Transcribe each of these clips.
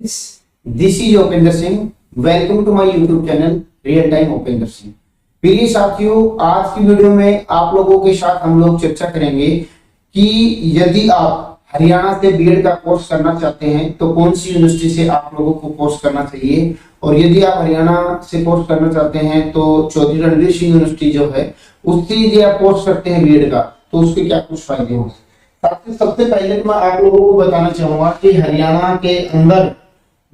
This is Upendra Singh. Welcome to my YouTube channel real time Upendra Singh. प्रिय साथियों, आज की वीडियो में आप लोगों के साथ हम लोग चर्चा करेंगे कि यदि आप हरियाणा से बीएड का कोर्स करना चाहते हैं तो कौन सी यूनिवर्सिटी से आप लोगों को कोर्स करना चाहिए, और यदि आप हरियाणा से कोर्स करना चाहते हैं तो चौधरी रणवीर सिंह यूनिवर्सिटी जो है उससे यदि आप कोर्स करते हैं बीएड का तो उसके क्या कुछ फायदे होंगे। सबसे पहले तो मैं आप लोगों को बताना चाहूंगा कि हरियाणा के अंदर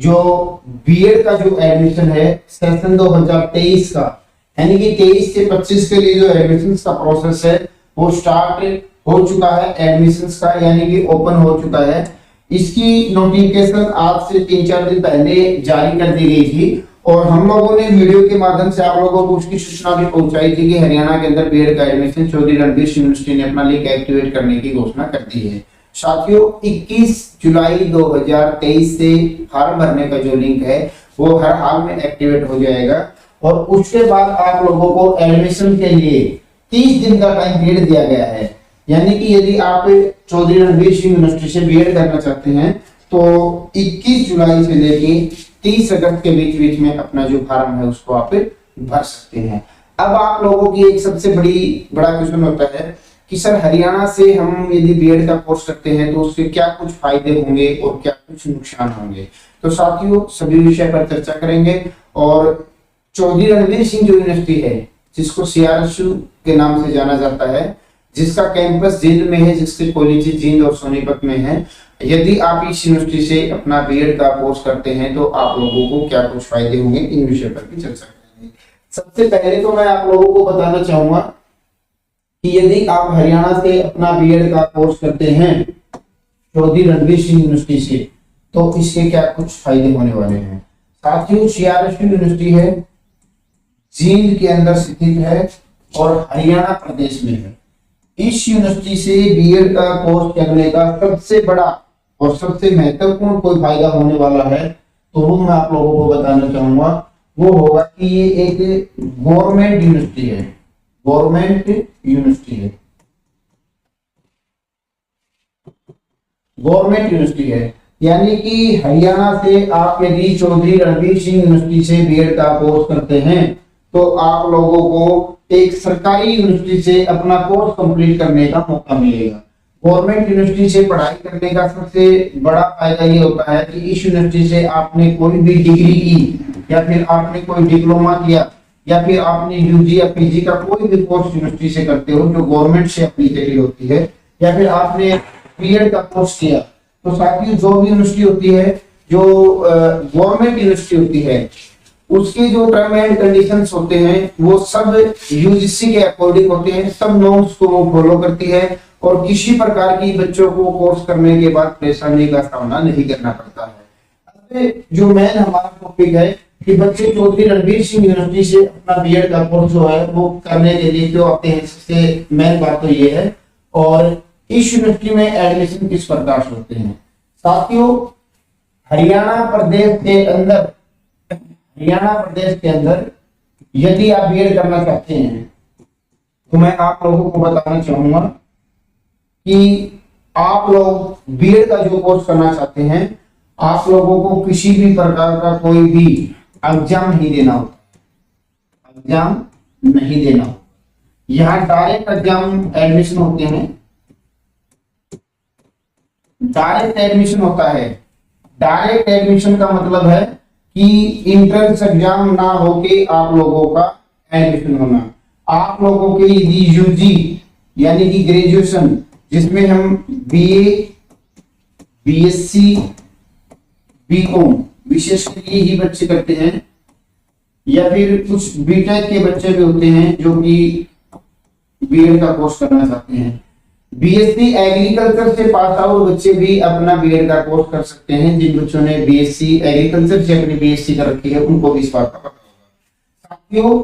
जो बीएड का जो एडमिशन है सेशन 2023 का, यानी कि 23 से 25 के लिए जो एडमिशन का प्रोसेस है वो स्टार्ट हो चुका है। एडमिशंस का यानी कि ओपन हो चुका है। इसकी नोटिफिकेशन आज से 3-4 दिन पहले जारी कर दी गई थी और हम लोगों ने वीडियो के माध्यम से आप लोगों को उसकी सूचना भी पहुंचाई थी कि हरियाणा के अंदर बीएड का एडमिशन चौधरी रणवीर सिंह यूनिवर्सिटी ने अपना लिंक एक्टिवेट करने की घोषणा कर दी है। साथियों, 21 जुलाई 2023 से फॉर्म भरने का जो लिंक है वो हर हाल में एक्टिवेट हो जाएगा और उसके बाद आप लोगों को एडमिशन के लिए 30 दिन का टाइम पीरियड दिया गया है। यानी कि यदि आप चौधरी रणवीर सिंह यूनिवर्सिटी से बीएड करना चाहते हैं तो 21 जुलाई से लेके 30 अगस्त के बीच में अपना जो फॉर्म है उसको आप भर सकते हैं। अब आप लोगों की एक सबसे बड़ा क्वेश्चन होता है कि सर हरियाणा से हम यदि बीएड का कोर्स करते हैं तो उसके क्या कुछ फायदे होंगे और क्या कुछ नुकसान होंगे। तो साथियों, सभी विषय पर चर्चा करेंगे। और चौधरी रणवीर सिंह जो यूनिवर्सिटी है जिसको सीआरएसयू के नाम से जाना जाता है, जिसका कैंपस जींद में है, जिसके कॉलेज जींद और सोनीपत में है, यदि आप इस यूनिवर्सिटी से अपना बीएड का कोर्स करते हैं तो आप लोगों को क्या कुछ फायदे होंगे, इन विषय पर भी चर्चा करेंगे। सबसे पहले तो मैं आप लोगों को बताना चाहूंगा कि यदि आप हरियाणा से अपना बीएड का कोर्स करते हैं चौधरी रणवीर सिंह यूनिवर्सिटी से तो इसके क्या कुछ फायदे होने वाले हैं। साथियों, सीआरएसयू यूनिवर्सिटी है, जींद के अंदर स्थित है और हरियाणा प्रदेश में है। इस यूनिवर्सिटी से बीएड का कोर्स करने का सबसे बड़ा और सबसे महत्वपूर्ण कोई फायदा होने वाला है तो वो मैं आप लोगों को बताना चाहूंगा। वो होगा कि ये एक गवर्नमेंट यूनिवर्सिटी है। गवर्नमेंट यूनिवर्सिटी है, गवर्नमेंट यूनिवर्सिटी है, यानी कि हरियाणा से आप यदि चौधरी रणवीर सिंह यूनिवर्सिटी से बीएड का कोर्स करते हैं तो आप लोगों को एक सरकारी यूनिवर्सिटी से अपना कोर्स कंप्लीट करने का मौका मिलेगा। गवर्नमेंट यूनिवर्सिटी से पढ़ाई करने का सबसे बड़ा फायदा ये होता है कि इस यूनिवर्सिटी से आपने कोई भी डिग्री की या फिर आपने कोई डिप्लोमा किया या फिर आपने यूजी या पीजी का कोई भी कोर्स यूनिवर्सिटी से करते हो जो गवर्नमेंट से एप्लीकेबल होती है, या फिर आपने बीएड का कोर्स किया, तो साथियों जो भी यूनिवर्सिटी होती है, जो गवर्नमेंट यूनिवर्सिटी होती है, उसके जो टर्म एंड कंडीशंस होते हैं वो सब यूजीसी के अकॉर्डिंग होते हैं। सब नॉर्म्स को वो फॉलो करती है और किसी प्रकार की बच्चों को कोर्स करने के बाद परेशानी का सामना नहीं करना पड़ता है। अब जो मेन हमारा टॉपिक है कि बच्चे चौधरी रणवीर सिंह यूनिवर्सिटी से अपना बीएड का कोर्स जो है वो करने के लिए क्यों आते हैं, सबसे मेन बात तो ये है। और इस यूनिवर्सिटी में एडमिशन किस प्रकार से होते हैं। साथियों, हरियाणा प्रदेश के अंदर यदि आप बीएड करना चाहते हैं तो मैं आप लोगों को बताना चाहूंगा कि आप लोग बीएड का जो कोर्स करना चाहते हैं आप लोगों को किसी भी प्रकार का कोई भी एग्जाम नहीं देना होता। एग्जाम नहीं देना होता। यहाँ डायरेक्ट एग्जाम एडमिशन होते हैं। डायरेक्ट एडमिशन होता है। डायरेक्ट एडमिशन का मतलब है कि इंट्रेंस एग्जाम ना होके आप लोगों का एडमिशन होना। आप लोगों के यूजी यानी कि ग्रेजुएशन, जिसमें हम बीए, बीएससी, बीकॉम विशेषकर यही बच्चे करते हैं, या फिर कुछ बीटेक के बच्चे भी होते हैं जो कि बीएड का कोर्स करना चाहते हैं। बीएससी एग्रीकल्चर से पास आउट बच्चे भी अपना बीएड का कोर्स कर सकते हैं। जिन बच्चों ने बीएससी एग्रीकल्चर से अपनी बीएससी कर रखी है उनको भी इस बात का पता होगा। साथियों,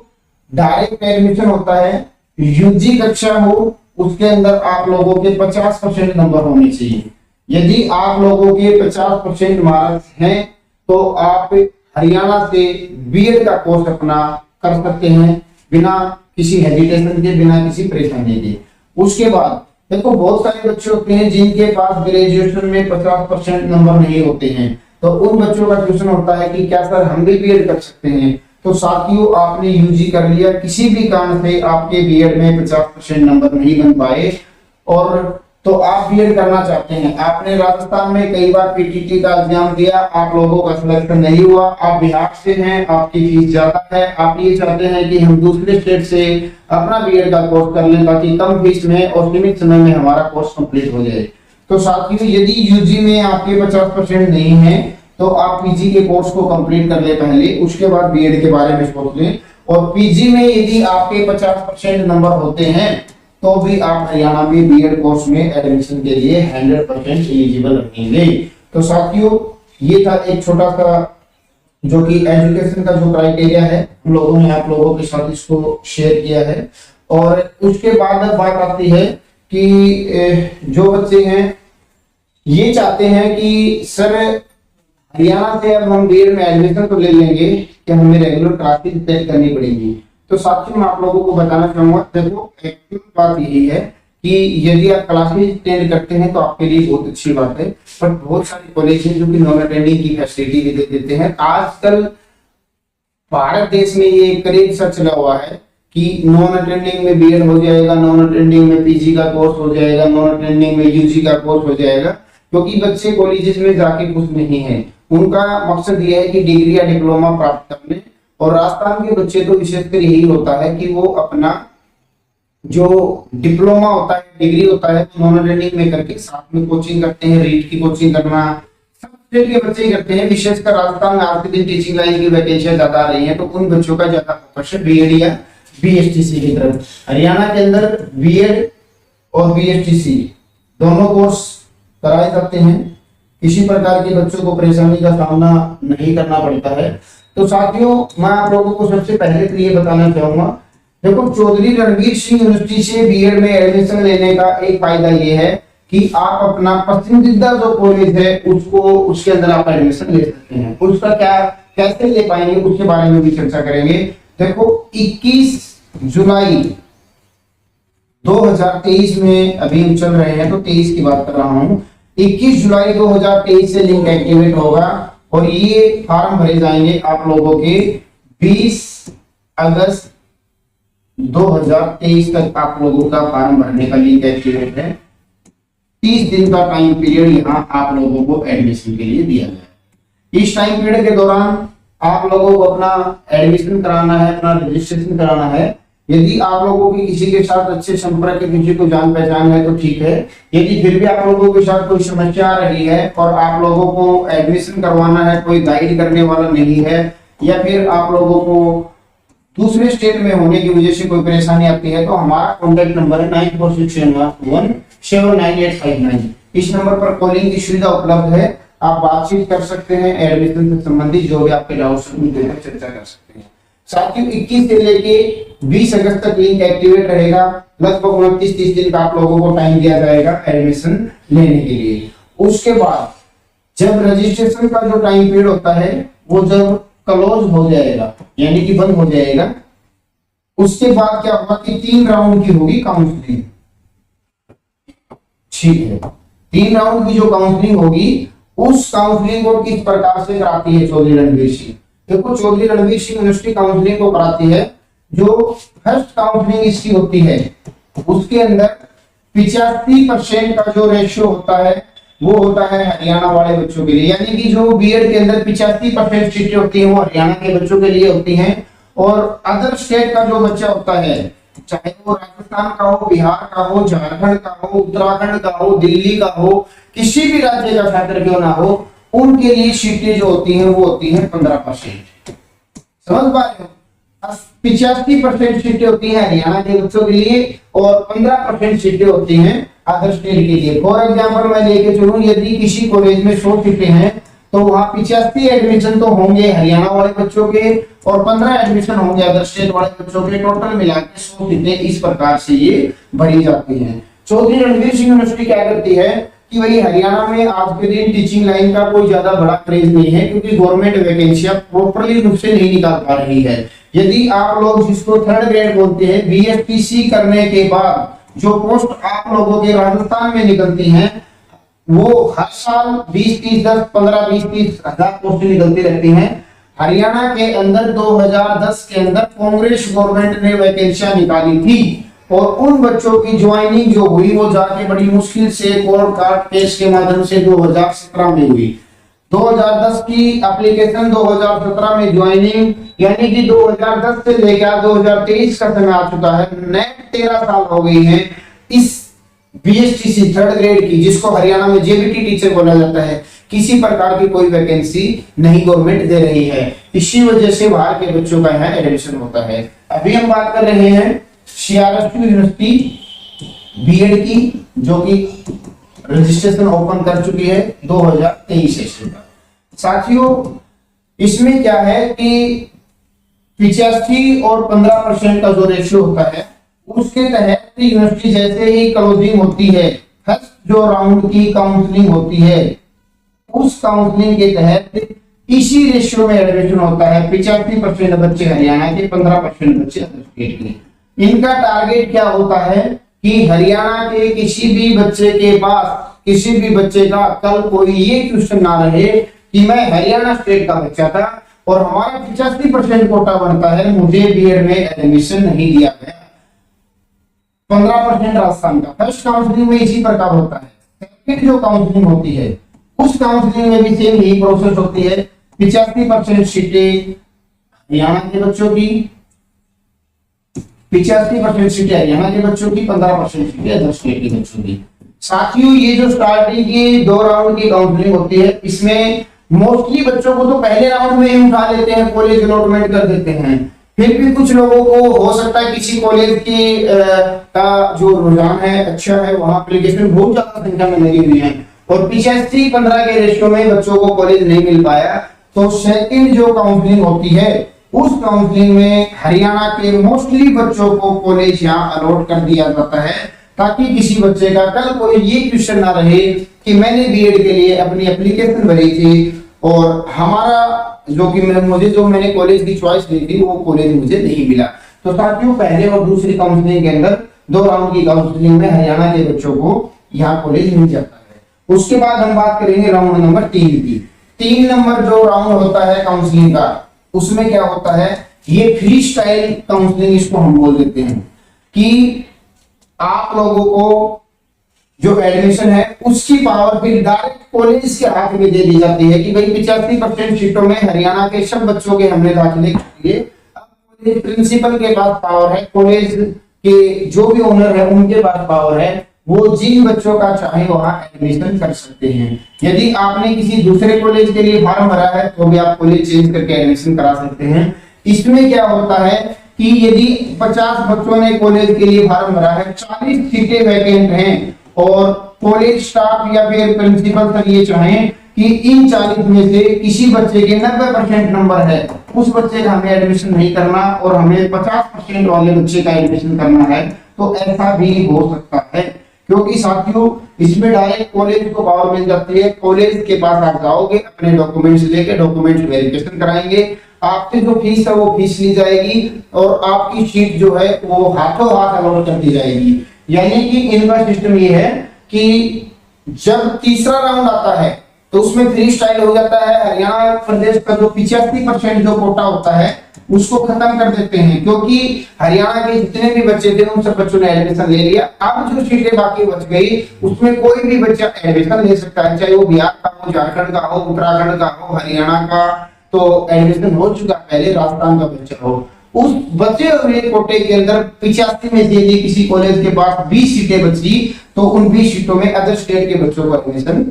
डायरेक्ट एडमिशन होता है। यूजी कक्षा हो उसके अंदर आप लोगों के 50% नंबर होने चाहिए। यदि आप लोगों के 50% मार्क्स हैं तो आप हरियाणा से बीएड का कोर्स अपना कर सकते हैं बिना किसी हेजिटेशन के, बिना किसी परेशानी के। उसके बाद देखो बहुत सारे बच्चे होते हैं जिनके पास ग्रेजुएशन में 50% नंबर नहीं होते हैं, तो तो उन बच्चों का क्वेश्चन होता है कि क्या सर हम भी बीएड कर सकते हैं। तो साथियों, आपने यूजी कर लिया, किसी भी कारण से आपके बीएड में 50% नंबर नहीं बन पाए और तो आप बीएड करना चाहते हैं, आपने राजस्थान में कई बार पीटीटी का एग्जाम दिया, आप लोगों का सिलेक्शन नहीं हुआ, आप बिहार से हैं, आपकी फीस ज्यादा है, आप ये चाहते हैं कि हम दूसरे स्टेट से अपना बीएड का कोर्स कर लें ताकि कम फीस में और सीमित समय में हमारा कोर्स कंप्लीट हो जाए। तो साथियों, यदि यूजी में आपके 50% नहीं है तो आप पीजी के कोर्स को कंप्लीट कर ले पहले, उसके बाद बीएड के बारे में सोच लें। और पीजी में यदि आपके 50% नंबर होते हैं तो भी आप हरियाणा में बीएड कोर्स में एडमिशन के लिए 100% एलिजिबल रहेंगे। तो साथियों, ये था एक छोटा सा जो कि एजुकेशन का जो क्राइटेरिया है हम लोगों ने आप लोगों के साथ इसको शेयर किया है। और उसके बाद बात आती है कि जो बच्चे हैं ये चाहते हैं कि सर हरियाणा से अब हम बीएड में एडमिशन तो ले लेंगे कि हमें रेगुलर क्लासेस अटेंड करनी पड़ेगी। तो साथियों, मैं आप लोगों को बताना चाहूंगा, देखो एक बात यही है कि यदि आप क्लासेस अटेंड करते हैं तो आपके लिए बहुत अच्छी बात है, पर बहुत सारे कॉलेज हैं जो कि नॉन अटेंडिंग की फैसिलिटी भी दे देते हैं। आजकल भारत देश में ये क्रेज सा चला हुआ है कि नॉन अटेंडिंग में बीएड हो जाएगा, नॉन अटेंडिंग में पीजी का कोर्स हो जाएगा, नॉन अटेंडिंग में यूजी का कोर्स हो जाएगा, क्योंकि बच्चे कॉलेजेस में जाके खुश नहीं है। उनका मकसद यह है कि डिग्री या डिप्लोमा प्राप्त कर लें। और राजस्थान के बच्चे तो विशेषकर यही होता है कि वो अपना जो डिप्लोमा होता है, डिग्री होता है, नॉन अटेंडिंग में करके साथ में कोचिंग करते हैं, रीट की कोचिंग करना सब स्टेट के बच्चे ही करते हैं। विशेषकर राजस्थान में आज के दिन टीचिंग लाइन की वैकेंसियां ज्यादा आ रही हैं, तो उन बच्चों का ज्यादा फोकस है बीएड या बीएसटीसी की तरफ। हरियाणा के अंदर बीएड और बीएसटीसी दोनों कोर्स कराए जाते हैं, किसी प्रकार के बच्चों को परेशानी का सामना नहीं करना पड़ता है। तो साथियों, मैं आप लोगों को सबसे पहले तो ये बताना चाहूंगा, देखो चौधरी रणवीर सिंह यूनिवर्सिटी से बीएड में एडमिशन लेने का एक फायदा ये है कि आप अपना पसंदीदा जो कॉलेज है उसको उसके अंदर आप एडमिशन ले सकते हैं। उसका क्या कैसे ले पाएंगे उसके बारे में भी चर्चा करेंगे। देखो 21 जुलाई 2023 में अभी हम चल रहे हैं तो 23 की बात कर रहा हूं। 21 जुलाई 2023 से लिंक एक्टिवेट होगा और ये फॉर्म भरे जाएंगे आप लोगों के 20 अगस्त 2023 तक आप लोगों का फॉर्म भरने का लिंक एक्टिवेट है। 30 दिन का टाइम पीरियड यहां आप लोगों को एडमिशन के लिए दिया गया है। इस टाइम पीरियड के दौरान आप लोगों को अपना एडमिशन कराना है, अपना रजिस्ट्रेशन कराना है। यदि आप लोगों की किसी के साथ अच्छे संपर्क के किसी को जान पहचान है तो ठीक है, यदि फिर भी आप लोगों के साथ कोई समस्या आ रही है और आप लोगों को एडमिशन करवाना है, कोई गाइड करने वाला नहीं है, या फिर आप लोगों को दूसरे स्टेट में होने की वजह से कोई परेशानी आती है, तो हमारा कॉन्टैक्ट नंबर है 9467179859। इस नंबर पर कॉलिंग की सुविधा उपलब्ध है, आप बातचीत कर सकते हैं, एडमिशन से संबंधित जो भी आपके डाउट्स हैं चर्चा कर सकते हैं। साथियों 21 से लेके 20 अगस्त तक लिंक एक्टिवेट रहेगा। लगभग 29-30 दिन का आप लोगों को टाइम दिया जाएगा एडमिशन लेने के लिए। उसके बाद जब रजिस्ट्रेशन का जो टाइम पीरियड होता है वो जब क्लोज हो जाएगा यानी कि बंद हो जाएगा, उसके बाद क्या होगा कि 3 राउंड की होगी काउंसलिंग। ठीक है, 3 राउंड की जो काउंसलिंग होगी उस काउंसलिंग को किस प्रकार से कराती है चौधरी रणवीर सिंह। देखो चौधरी रणवीर सिंह यूनिवर्सिटी काउंसलिंग को कराती है। जो फर्स्ट काउंसलिंग इसकी होती है उसके अंदर 85% का जो रेशियो होता है वो होता है हरियाणा वाले बच्चों के लिए, यानी कि जो बीएड के अंदर 85% सीटें होती हैं वो हरियाणा के बच्चों के लिए होती हैं। और अदर स्टेट का जो बच्चा होता है, चाहे वो राजस्थान का हो, बिहार का हो, झारखंड का हो, उत्तराखंड का हो, दिल्ली का हो, किसी भी राज्य का छात्र क्यों ना हो, उनके लिए सीटें जो होती हैं वो होती हैं 15%। समझ पा रहे हो? 85% सीटें होती हैं हरियाणा के बच्चों के लिए और 15% सीटें होती हैं अदर स्टेट के लिए। फॉर एग्जाम्पल मैं लेके चलूं, यदि किसी कॉलेज में 100 सीटें हैं तो वहां 85 एडमिशन तो होंगे हरियाणा वाले बच्चों के और 15 एडमिशन होंगे अदर स्टेट वाले बच्चों के। टोटल मिला के 100 सीटें इस प्रकार से ये भरी जाती हैं। चौधरी रणवीर सिंह यूनिवर्सिटी क्या करती है कि भाई हरियाणा में आज के दिन टीचिंग लाइन का कोई ज्यादा बड़ा क्रेज नहीं है, क्योंकि गवर्नमेंट वैकेंसियां प्रॉपर्ली रूप से नहीं निकाल पा रही है। यदि आप लोग जिसको 3rd ग्रेड बोलते हैं, बीएसटीसी करने के बाद जो पोस्ट आप लोगों के राजस्थान में निकलती हैं, वो हर साल 20-30 10 15 20-30 हजार पोस्टें निकलती रहती हैं। हरियाणा के अंदर 2010 के अंदर कांग्रेस गवर्नमेंट ने वैकेंसियां निकाली थी और उन बच्चों की ज्वाइनिंग जो हुई वो जाके बड़ी मुश्किल से कोर्ट कार्ड केस के माध्यम से 2017 में हुई। 2010 की एप्लीकेशन, 2017 में ज्वाइनिंग, यानी कि 2010 से लेकर 2023 का समय आ चुका है। नेट 13 साल हो गई है इस बीएसटीसी थर्ड ग्रेड की, जिसको हरियाणा में जेबीटी टीचर बोला जाता है। किसी प्रकार की कोई वैकेंसी नहीं गवर्नमेंट दे रही है, इसी वजह से बाहर के बच्चों का यहाँ एडमिशन होता है। अभी हम बात कर रहे हैं सीआरएसयू यूनिवर्सिटी बीएड की, जो कि रजिस्ट्रेशन ओपन कर चुकी है 2023 सेशन का। साथियों, इसमें क्या है कि 85 और 15% का जो रेशियो होता है उसके तहत यूनिवर्सिटी जैसे ही क्लोजिंग होती है, फर्स्ट जो राउंड की काउंसलिंग होती है, उस काउंसलिंग के तहत इसी रेशियो में एडमिशन होता है। 85% बच्चे हरियाणा के, 15% बच्चे अदर स्टेट के। इनका टारगेट क्या होता है कि हरियाणा के किसी भी बच्चे के पास, किसी भी बच्चे का कल कोई ये क्वेश्चन ना रहे कि मैं हरियाणा स्टेट का बच्चा था और हमारा 85% कोटा बनता है, मुझे बीएड में एडमिशन नहीं दिया गया। 15% राजस्थान का। फर्स्ट काउंसलिंग में इसी प्रकार होता है। सेकंड जो काउंसलिंग होती है उस काउंसलिंग में भी सेम यही प्रोसेस होती है। 85% सीटें हरियाणा के बच्चों की, 85% सीटें हरियाणा के बच्चों की, 15% सीटें अदर स्टेट के बच्चों की। साथियों, ये जो स्टार्टिंग की 2 राउंड की काउंसलिंग होती है, इसमें मोस्टली बच्चों को तो पहले राउंड में ही उठा लेते हैं, कॉलेज अलॉटमेंट कर देते हैं। फिर भी कुछ लोगों को हो सकता है किसी कॉलेज की का जो रुझान है अच्छा है, वहां एप्लीकेशन बहुत ज्यादा संख्या में लगी हुई है और 85-15 के रेशियो में बच्चों को कॉलेज नहीं मिल पाया, तो सेकंड जो काउंसलिंग होती है उस काउंसलिंग में हरियाणा के मोस्टली बच्चों को कॉलेज यहाँ अलॉट कर दिया जाता है, ताकि किसी बच्चे का कल कोई ये क्वेश्चन ना रहे कि मैंने बीएड के लिए अपनी एप्लीकेशन भरी थी और हमारा मैंने कॉलेज की चॉइस दी थी वो कॉलेज मुझे नहीं मिला। तो साथियों, पहले और दूसरी काउंसलिंग के अंदर 2 राउंड की काउंसलिंग में हरियाणा के बच्चों को यहाँ कॉलेज मिल जाता है। उसके बाद हम बात करेंगे राउंड नंबर 3 की। 3 नंबर जो राउंड होता है काउंसलिंग का, उसमें क्या होता है, ये फ्री स्टाइल काउंसलिंग इसको हम बोल देते हैं कि आप लोगों को जो एडमिशन है उसकी पावर फिर डायरेक्ट कॉलेज के हाथ में दे दी जाती है कि भाई 85% सीटों में हरियाणा के सब बच्चों के हमने दाखिले किए। अब कॉलेज प्रिंसिपल के पास पावर है, कॉलेज के जो भी ओनर है उनके पास पावर है, वो जिन बच्चों का चाहे वहां एडमिशन कर सकते हैं। यदि आपने किसी दूसरे कॉलेज के लिए फॉर्म भरा है तो भी आप कॉलेज चेंज करके एडमिशन करा सकते हैं। इसमें क्या होता है कि यदि 50 बच्चों ने कॉलेज के लिए फॉर्म भरा है, 40 सीटें वैकेंट हैं और कॉलेज स्टाफ या फिर प्रिंसिपल सर ये चाहें कि इन 40 में से किसी बच्चे के 90% नंबर है, उस बच्चे का हमें एडमिशन नहीं करना और हमें 50% वाले बच्चे का एडमिशन करना है, तो ऐसा भी हो सकता है। क्योंकि साथियों, इसमें डायरेक्ट कॉलेज को पावर मिल जाती है। कॉलेज के पास आप जाओगे, अपने डॉक्यूमेंट्स लेके डॉक्यूमेंट वेरिफिकेशन कराएंगे, आपसे जो फीस है वो फीस ली जाएगी और आपकी सीट जो है वो हाथों हाथ अलॉट कर दी जाएगी। यानी कि इनका सिस्टम ये है कि जब तीसरा राउंड आता है तो उसमें फ्री स्टाइल हो जाता है। हरियाणा प्रदेश का जो 85% जो कोटा होता है उसको खत्म कर देते हैं, क्योंकि हरियाणा के जितने भी बच्चे थे उन सब बच्चों ने एडमिशन ले लिया। अब जो सीटें बाकी बच गई उसमें कोई भी बच्चा एडमिशन ले सकता है, चाहे वो बिहार का हो, झारखंड का हो, उत्तराखंड का हो, हरियाणा का तो एडमिशन हो चुका पहले, राजस्थान का बच्चा हो, उस बचे हुए कोटे के अंदर 85 में से यदि किसी कॉलेज के पास 20 सीटें बची तो उन 20 सीटों में अदर स्टेट के बच्चों को एडमिशन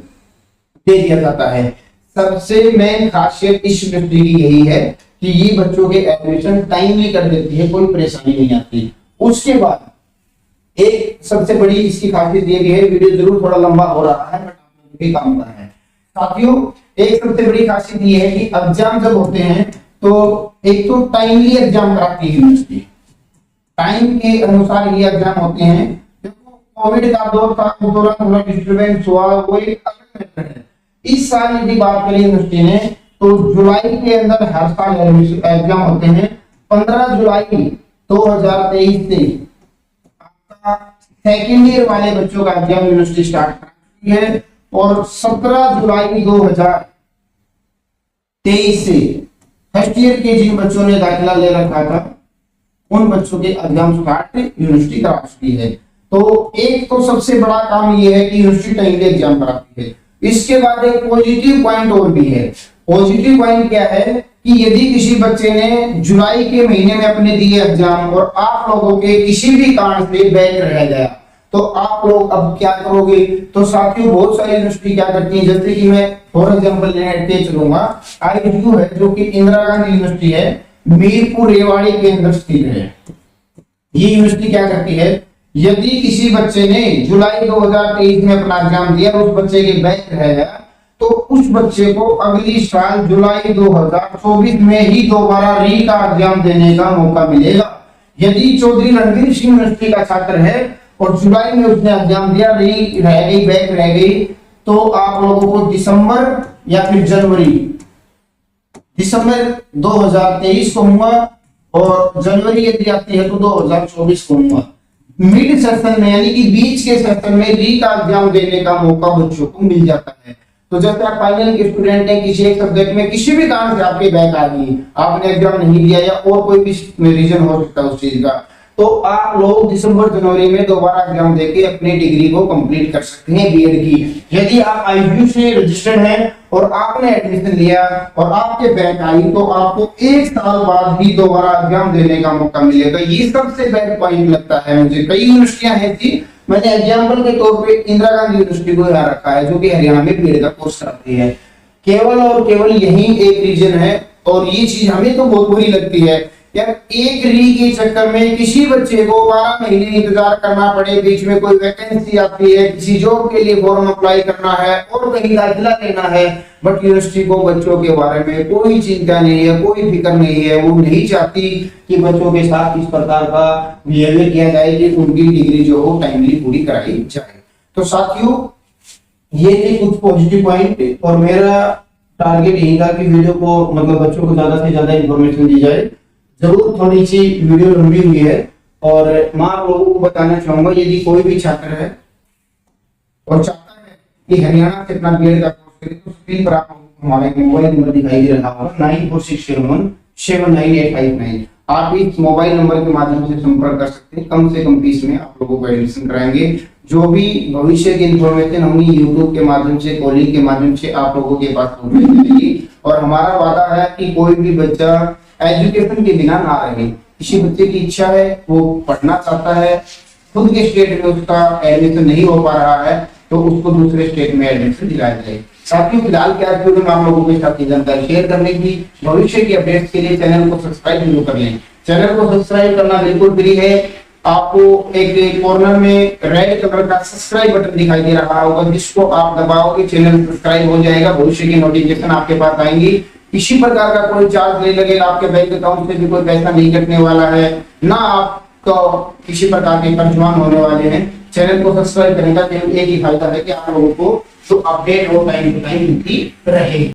दे दिया जाता है। सबसे मेन खासियत इस यूनिवर्सिटी की यही है कि ये बच्चों के एडमिशन टाइमली कर देती है, कोई परेशानी नहीं आती। उसके बाद एक सबसे बड़ी इसकी खासियत ये भी है, वीडियो जरूर थोड़ा लंबा हो रहा है बट आप लोगों के काम का है। साथियों, एक सबसे बड़ी खासियत ये है कि एग्जाम जब होते हैं तो एक तो टाइमली एग्जाम कराती है यूनिवर्सिटी, टाइम के अनुसार ये एग्जाम होते हैं। देखो, कोविड का दौर था, उस दौरान थोड़ा डिस्टर्बेंस हुआ, वो एक अलग मैटर है। इस साल यदि बात करें यूनिवर्सिटी ने तो जुलाई के अंदर हर साल एग्जाम होते हैं। 15 जुलाई 2023 से आपका सेकेंड ईयर वाले बच्चों का एग्जाम यूनिवर्सिटी स्टार्ट कर रही है और 17 जुलाई 2023 से फर्स्ट ईयर के जिन बच्चों ने दाखिला ले रखा था उन बच्चों के एग्जाम स्टार्ट यूनिवर्सिटी करा चुकी है। तो एक तो सबसे बड़ा काम ये है कि यूनिवर्सिटी टाइमली एग्जाम कराती है। इसके बाद एक पॉजिटिव पॉइंट और भी है। पॉजिटिव पॉइंट क्या है कि यदि किसी बच्चे ने जुलाई के महीने में अपने दिए एग्जाम और आप लोगों के किसी भी कारण से बैक रह गया तो आप लोग अब क्या करोगे। तो साथियों बहुत सारी यूनिवर्सिटी क्या करती है, जैसे कि मैं फॉर एग्जांपल लेते चलूंगा, IU है जो कि इंदिरा गांधी यूनिवर्सिटी है, मीरपुर रेवाड़ी के अंदर स्थित है। ये यूनिवर्सिटी क्या करती है, यदि किसी बच्चे ने जुलाई 2023 में अपना एग्जाम दिया और उस बच्चे के बैक रह गया तो उस बच्चे को अगली साल जुलाई 2024 में ही दोबारा री का एग्जाम देने का मौका मिलेगा। यदि चौधरी रणवीर सिंह यूनिवर्सिटी का छात्र है और जुलाई में उसने एग्जाम दिया, री रह गई, बैक रह गई, तो आप लोगों को दिसंबर या फिर दिसंबर 2023 को हुआ और जनवरी यदि आती है तो 2024 को हुआ। मिड सेशन में यानी कि बीच के सेशन में री का एग्जाम देने का मौका बच्चों को मिल जाता है। तो जैसे आप फाइनल के स्टूडेंट हैं, किसी एक सब्जेक्ट में किसी भी कारण से आपके बैक आ गई, आपने एग्जाम नहीं दिया या और कोई भी रीजन हो सकता है उस चीज का, तो आप लोग दिसंबर जनवरी में दोबारा एग्जाम देके अपनी डिग्री को कंप्लीट कर सकते हैं बीएड की। यदि आप IU से रजिस्टर्ड हैं और आपने एडमिशन लिया और आपके बैंक आई तो आपको 1 साल बाद ही दोबारा एग्जाम देने का मौका मिलेगा। ये सबसे बेस्ट पॉइंट लगता है मुझे। कई यूनिवर्सिटियां हैं थी, मैंने एग्जाम्पल के तौर पे इंदिरा गांधी यूनिवर्सिटी को यहाँ रखा है जो कि हरियाणा में बीएड का कोर्स कराती है। केवल और केवल यही एक रीजन है और ये चीज हमें तो बहुत बुरी लगती है यार, एक री के चक्कर में किसी बच्चे को 12 महीने इंतजार करना पड़े, बीच में कोई वैकेंसी आती है, किसी जॉब के लिए फॉर्म अप्लाई करना है और कहीं दाखिला लेना है, बट यूनिवर्सिटी को बच्चों के बारे में कोई चिंता नहीं है, कोई फिक्र नहीं है। वो नहीं चाहती कि बच्चों के साथ इस प्रकार का बिहेवियर किया जाए कि उनकी डिग्री जो हो टाइमली पूरी कराई जाए। तो साथियों ये थे कुछ पॉजिटिव पॉइंट और मेरा टारगेट यही था कि वीडियो को मतलब बच्चों को ज्यादा से ज्यादा इंफॉर्मेशन दी जाए। जरूर थोड़ी सी वीडियो लंबी हुई है और मैं आप लोगों को बताना चाहूंगा, यदि कोई भी छात्र है और चाहता है कि हरियाणा से अपना बीएड का कोर्स करे तो स्क्रीन पर आपको हमारा मोबाइल नंबर दिखाई दे रहा होगा 9467179859। आप इस मोबाइल नंबर के माध्यम से संपर्क कर सकते हैं। कम से कम फीस में आप लोगों को एडमिशन कराएंगे। जो भी भविष्य की इंफॉर्मेशन होंगी यूट्यूब के माध्यम से, कॉलिंग के माध्यम से आप लोगों के पास पहुंचाई जाएगी। और हमारा वादा है कि कोई भी बच्चा एजुकेशन के बिना ना रहे। किसी बच्चे की इच्छा है, वो पढ़ना चाहता है, खुद के स्टेट में उसका एडमिशन नहीं हो पा रहा है तो उसको दूसरे स्टेट में एडमिशन दिलाया जाए। साथियों फिलहाल के आज वीडियो में आप लोगों के साथ जानकारी शेयर करने की, भविष्य की अपडेट्स के लिए चैनल को सब्सक्राइब जरूर कर लें। चैनल को सब्सक्राइब करना बिल्कुल फ्री है। आपको एक कॉर्नर में रेड कलर का सब्सक्राइब बटन दिखाई दे रहा होगा, जिसको आप दबाओगे चैनल सब्सक्राइब हो जाएगा। भविष्य की नोटिफिकेशन आपके पास आएंगी। किसी प्रकार का कोई चार्ज नहीं लगेगा, आपके बैंक अकाउंट से भी कोई पैसा नहीं कटने वाला है, ना आपको किसी प्रकार के खर्चवान होने वाले हैं। चैनल को सब्सक्राइब करने का केवल एक ही फायदा है कि आप लोगों को जो अपडेट हो टाइम टू टाइम मिलती रहे।